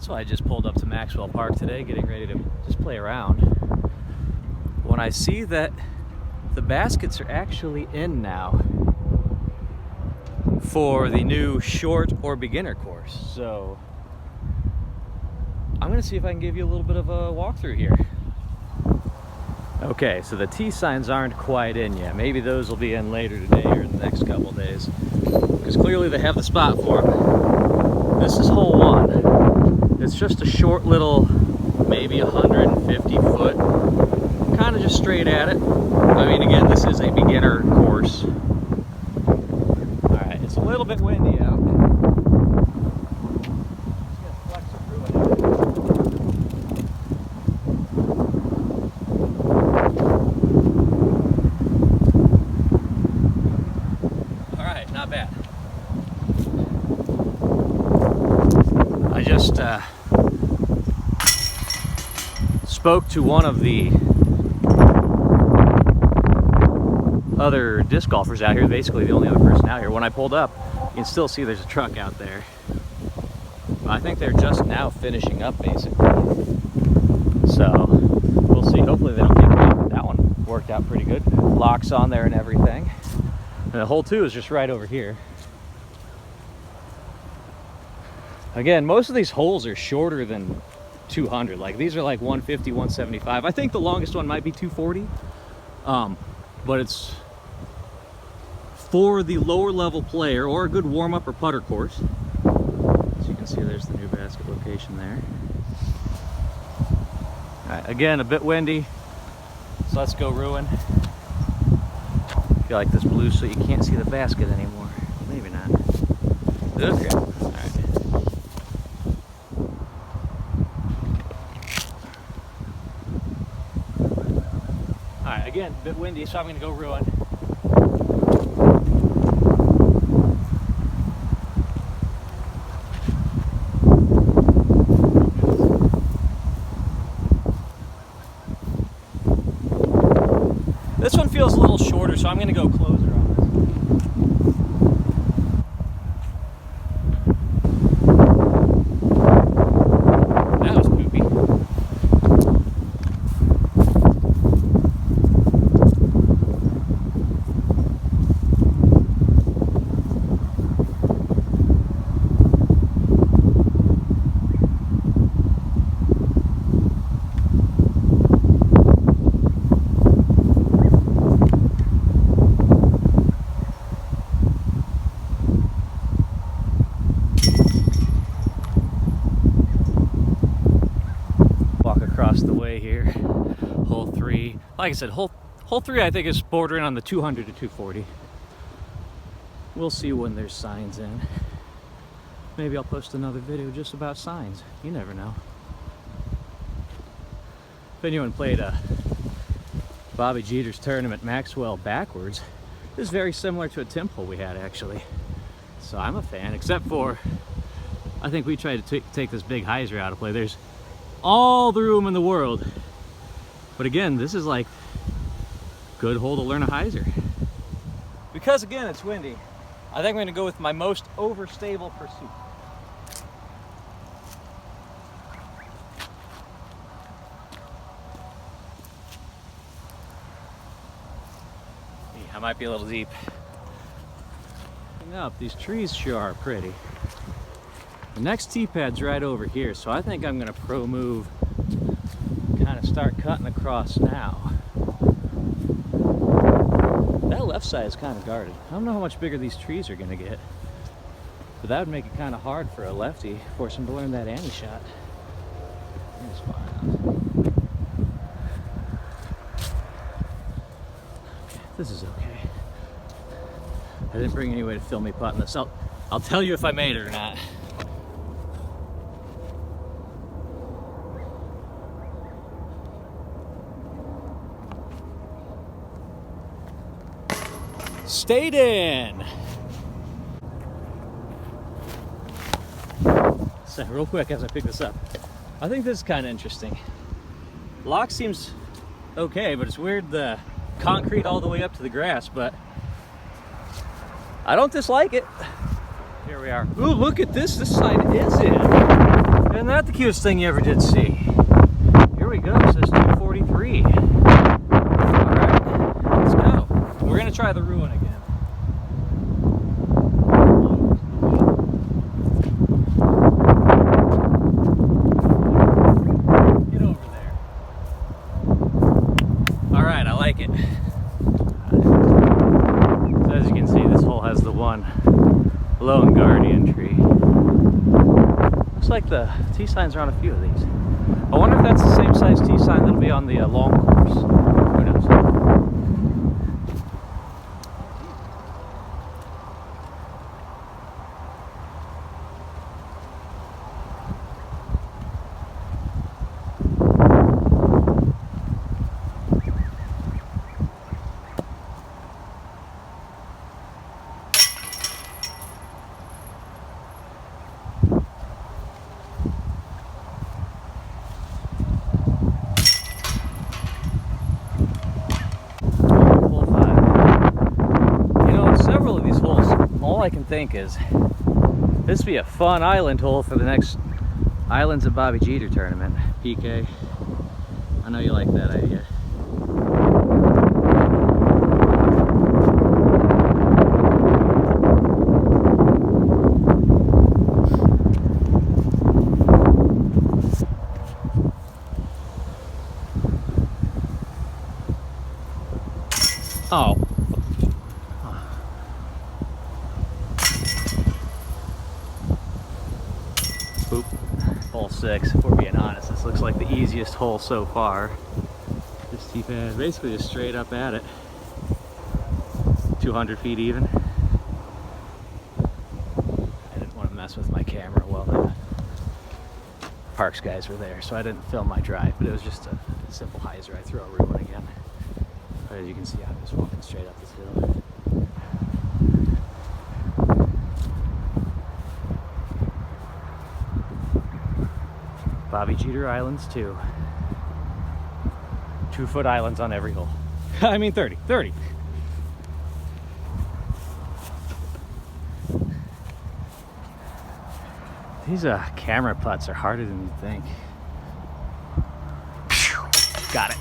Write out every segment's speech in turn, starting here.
So I just pulled up to Maxwell Park today, getting ready to just play around, when I see that the baskets are actually in now for the new short or beginner course. So I'm gonna see if I can give you a little bit of a walkthrough here. Okay, so the tee signs aren't quite in yet. Maybe those will be in later today or in the next couple of days, because clearly they have the spot for them. This is hole one. It's just a short little, maybe 150 foot, kind of just straight at it. I mean, again, this is a beginner course. All right, it's a little bit windy out. All right, not bad. I just spoke to one of the other disc golfers out here, basically the only other person out here. When I pulled up, you can still see there's a truck out there. I think they're just now finishing up, basically. So we'll see. Hopefully they don't get me. That one worked out pretty good. Locks on there and everything. And the hole 2 is just right over here. Again, most of these holes are shorter than 200. Like, these are like 150, 175. I think the longest one might be 240. But it's for the lower level player or a good warm-up or putter course. As you can see, there's the new basket location there. All right, again, a bit windy, so let's go ruin. I feel like this blue so you can't see the basket anymore. Maybe not. Okay. All right. Alright, again, a bit windy, so I'm going to go ruin. This one feels a little shorter, so I'm going to go closer on this. That was poopy. Across the way here, hole 3. Like I said, hole 3 I think is bordering on the 200 to 240. We'll see when there's signs in. Maybe I'll post another video just about signs. You never know. If anyone played Bobby Jeter's tournament Maxwell backwards, this is very similar to a Tim hole we had actually. So I'm a fan, except for I think we tried to take this big hyzer out of play. There's all the room in the world, but again, this is like good hole to learn a hyzer, because again it's windy. I think I'm going to go with my most overstable pursuit. I might be a little deep. Looking up, these trees sure are pretty. The next tee pad's right over here, so I think I'm going to pro move, kind of start cutting across now. That left side is kind of guarded. I don't know how much bigger these trees are going to get, but that would make it kind of hard for a lefty, force him to learn that Annie shot. Here's far enough. Okay, this is okay. I didn't bring any way to film me putting this. I'll tell you if I made it or not. Stayed in. So real quick as I pick this up, I think this is kind of interesting. Lock seems okay, but it's weird the concrete all the way up to the grass, but I don't dislike it. Here we are. Ooh, look at this. This sign is in. Isn't that the cutest thing you ever did see? Here we go, it says 243. Alright, let's go. We're gonna try the ruin again. Get over there. Alright, I like it. So as you can see, this hole has the one lone guardian tree. Looks like the T signs are on a few of these. I wonder if that's the same size T sign that'll be on the long course. Who knows? I can think is this would be a fun island hole for the next Islands of Bobby Jeter tournament. PK, I know you like that idea. Oh. Boop. Hole 6, if we're being honest. This looks like the easiest hole so far. This tee pad, basically just straight up at it. 200 feet even. I didn't want to mess with my camera while the Parks guys were there, so I didn't film my drive, but it was just a simple hyzer. I threw a ruin again. But as you can see, I'm just walking straight up this hill. Bobby Jeter Islands too. 2-foot islands on every hole. I mean 30. These camera putts are harder than you think. Got it.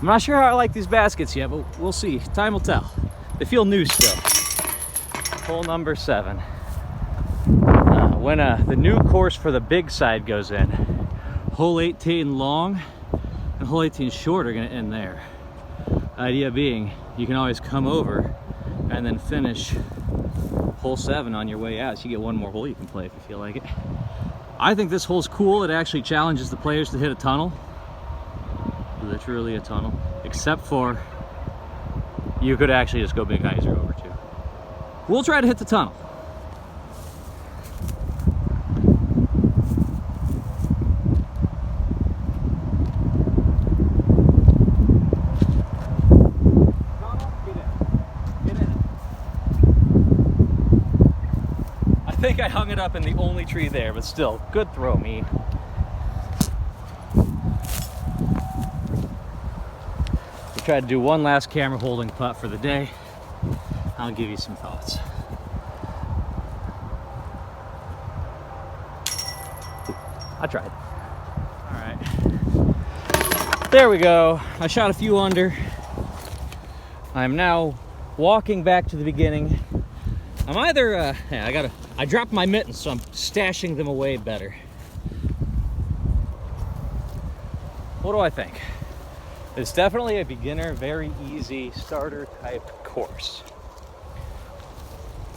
I'm not sure how I like these baskets yet, but we'll see. Time will tell. They feel new still. Hole number 7. When the new course for the big side goes in, hole 18 long and hole 18 short are going to end there. Idea being, you can always come over and then finish hole 7 on your way out, so you get one more hole you can play if you feel like it. I think this hole's cool. It actually challenges the players to hit a tunnel. Literally a tunnel. Except for, you could actually just go big hyzer over too. We'll try to hit the tunnel. I think I hung it up in the only tree there, but still, good throw, me. We try to do one last camera holding putt for the day. I'll give you some thoughts. I tried. All right. There we go. I shot a few under. I'm now walking back to the beginning. I'm either, I dropped my mittens, so I'm stashing them away better. What do I think? It's definitely a beginner, very easy starter type course.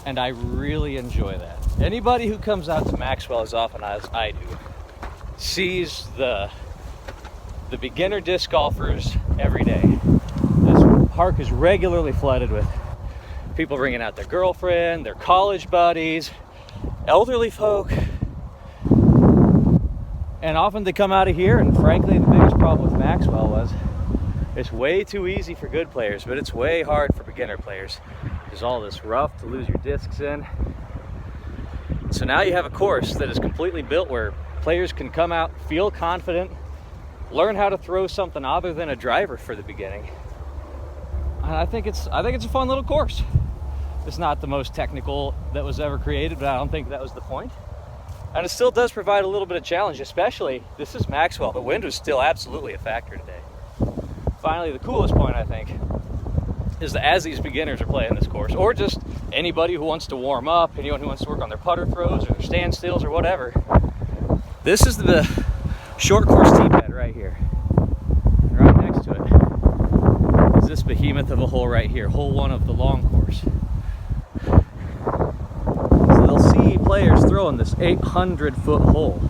And I really enjoy that. Anybody who comes out to Maxwell as often as I do sees the beginner disc golfers every day. This park is regularly flooded with people bringing out their girlfriend, their college buddies, elderly folk. And often they come out of here, and frankly, the biggest problem with Maxwell was it's way too easy for good players, but it's way hard for beginner players. There's all this rough to lose your discs in. So now you have a course that is completely built where players can come out, feel confident, learn how to throw something other than a driver for the beginning. And I think it's a fun little course. It's not the most technical that was ever created, but I don't think that was the point. And it still does provide a little bit of challenge, especially, this is Maxwell, but wind was still absolutely a factor today. Finally, the coolest point, I think, is that as these beginners are playing this course, or just anybody who wants to warm up, anyone who wants to work on their putter throws or their standstills or whatever, this is the short course tee pad right here. And right next to it is this behemoth of a hole right here, hole 1 of the long course. So they'll see players throwing this 800-foot hole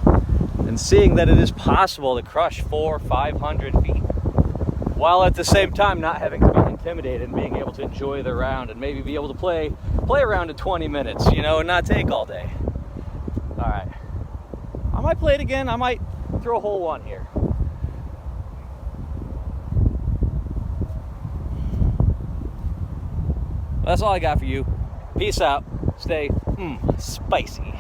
and seeing that it is possible to crush 400-500 feet, while at the same time not having to be intimidated and being able to enjoy the round and maybe be able to play around in 20 minutes, you know, and not take all day. All right, I might play it again. I might throw hole 1 here. That's all I got for you. Peace out. Stay spicy.